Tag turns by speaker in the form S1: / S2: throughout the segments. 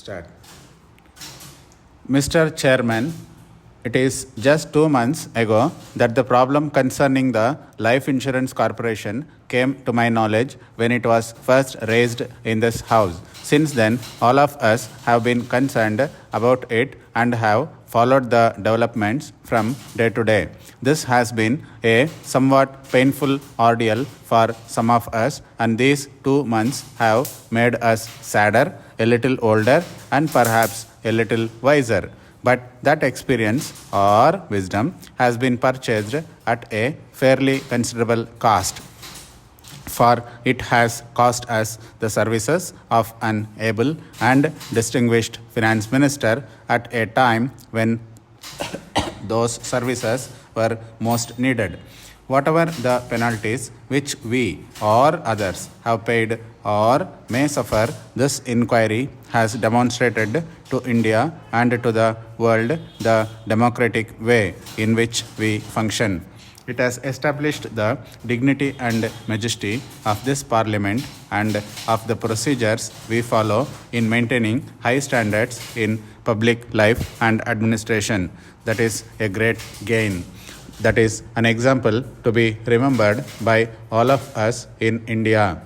S1: Start. Mr. Chairman, it is just 2 months ago that the problem concerning the Life Insurance Corporation came to my knowledge when it was first raised in this house. Since then, all of us have been concerned about it and have followed the developments from day to day. This has been a somewhat painful ordeal for some of us, and these 2 months have made us sadder, a little older, and perhaps a little wiser. But that experience or wisdom has been purchased at a fairly considerable cost, for it has cost us the services of an able and distinguished finance minister at a time when those services were most needed. Whatever the penalties which we or others have paid or may suffer, this inquiry has demonstrated to India and to the world the democratic way in which we function. It has established the dignity and majesty of this parliament and of the procedures we follow in maintaining high standards in public life and administration. That is a great gain. That is an example to be remembered by all of us in India.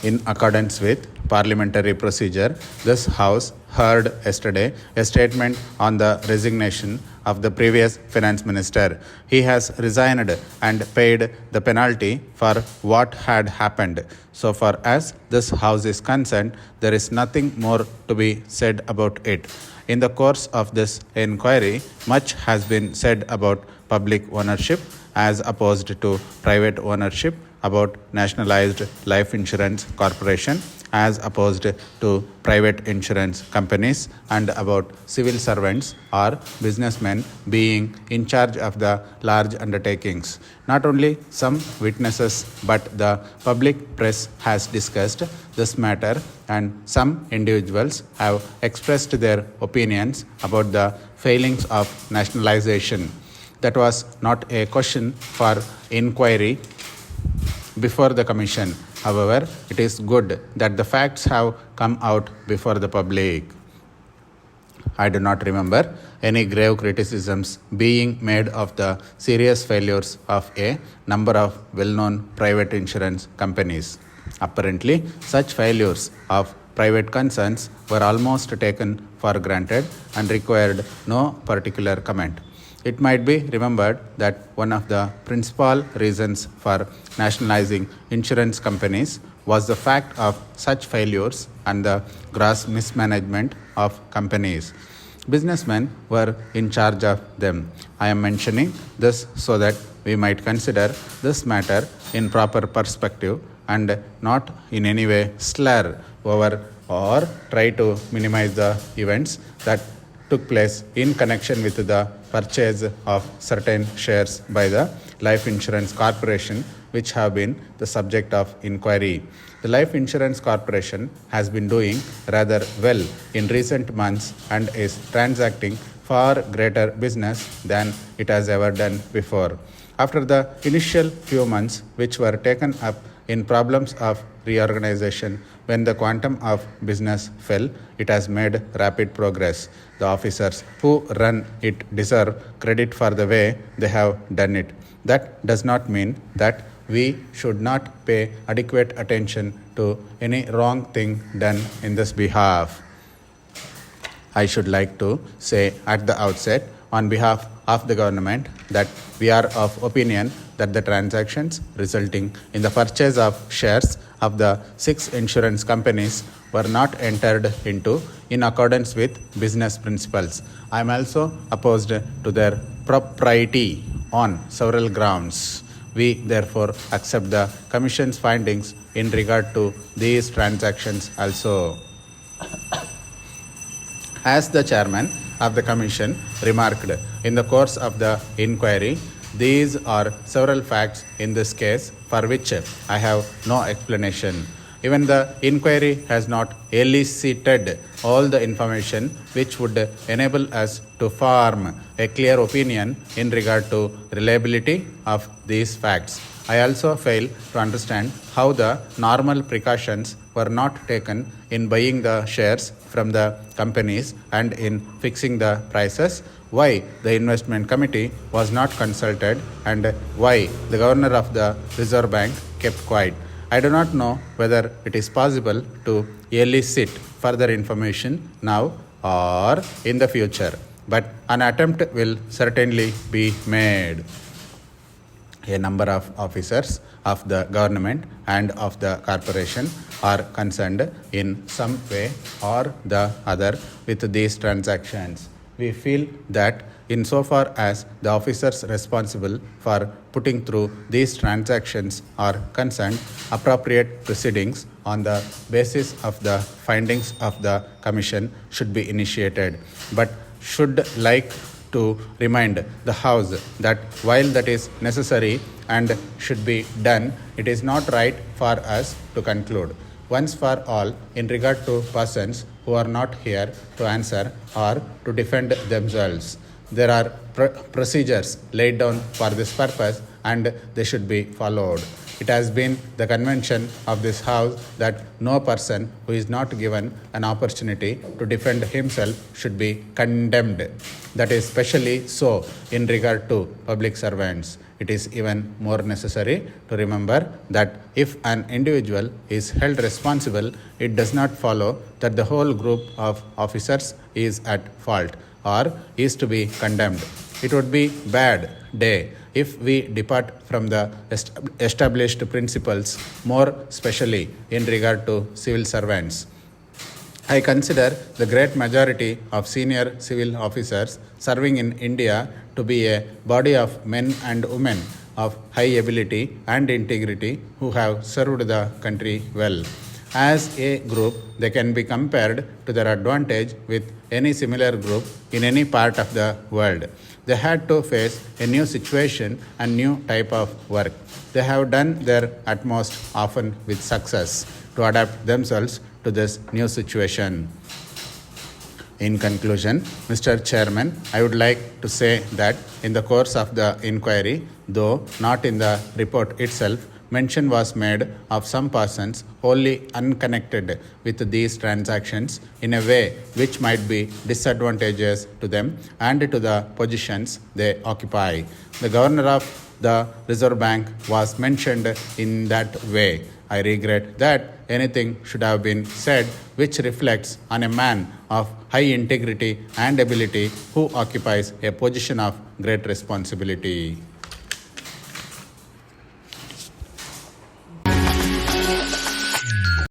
S1: In accordance with parliamentary procedure, this House heard yesterday a statement on the resignation of the previous finance minister. He has resigned and paid the penalty for what had happened. So far as this House is concerned, there is nothing more to be said about it. In the course of this inquiry, much has been said about public ownership as opposed to private ownership, about nationalized life insurance corporation as opposed to private insurance companies, and about civil servants or businessmen being in charge of the large undertakings. Not only some witnesses but the public press has discussed this matter, and some individuals have expressed their opinions about the failings of nationalization. That was not a question for inquiry before the commission. However, it is good that the facts have come out before the public. I do not remember any grave criticisms being made of the serious failures of a number of well-known private insurance companies. Apparently, such failures of private concerns were almost taken for granted and required no particular comment. It might be remembered that one of the principal reasons for nationalizing insurance companies was the fact of such failures and the gross mismanagement of companies. Businessmen were in charge of them. I am mentioning this so that we might consider this matter in proper perspective and not in any way slur over or try to minimize the events that took place in connection with the purchase of certain shares by the Life Insurance Corporation, which have been the subject of inquiry. The Life Insurance Corporation has been doing rather well in recent months and is transacting far greater business than it has ever done before. After the initial few months which were taken up in problems of reorganization, when the quantum of business fell, it has made rapid progress. The officers who run it deserve credit for the way they have done it. That does not mean that we should not pay adequate attention to any wrong thing done in this behalf. I should like to say at the outset, on behalf of the government, that we are of opinion that the transactions resulting in the purchase of shares of the 6 insurance companies were not entered into in accordance with business principles. I am also opposed to their propriety on several grounds. We therefore accept the Commission's findings in regard to these transactions also. As the chairman of the Commission remarked in the course of the inquiry, these are several facts in this case for which I have no explanation. Even the inquiry has not elicited all the information which would enable us to form a clear opinion in regard to reliability of these facts. I also fail to understand how the normal precautions were not taken in buying the shares from the companies and in fixing the prices, why the investment committee was not consulted, and why the governor of the Reserve Bank kept quiet. I do not know whether it is possible to elicit further information now or in the future, but an attempt will certainly be made. A number of officers of the government and of the corporation are concerned in some way or the other with these transactions. We feel that insofar as the officers responsible for putting through these transactions are concerned, appropriate proceedings on the basis of the findings of the commission should be initiated, but should like to remind the House that while that is necessary and should be done, it is not right for us to conclude once for all in regard to persons who are not here to answer or to defend themselves. There are procedures laid down for this purpose and they should be followed. It has been the convention of this House that no person who is not given an opportunity to defend himself should be condemned. That is especially so in regard to public servants. It is even more necessary to remember that if an individual is held responsible, it does not follow that the whole group of officers is at fault or is to be condemned. It would be bad day if we depart from the established principles, more especially in regard to civil servants. I consider the great majority of senior civil officers serving in India to be a body of men and women of high ability and integrity who have served the country well. As a group, they can be compared to their advantage with any similar group in any part of the world. They had to face a new situation and new type of work. They have done their utmost, often with success, to adapt themselves to this new situation. In conclusion, Mr. Chairman, I would like to say that in the course of the inquiry, though not in the report itself, mention was made of some persons wholly unconnected with these transactions in a way which might be disadvantageous to them and to the positions they occupy. The governor of the Reserve Bank was mentioned in that way. I regret that anything should have been said which reflects on a man of high integrity and ability who occupies a position of great responsibility.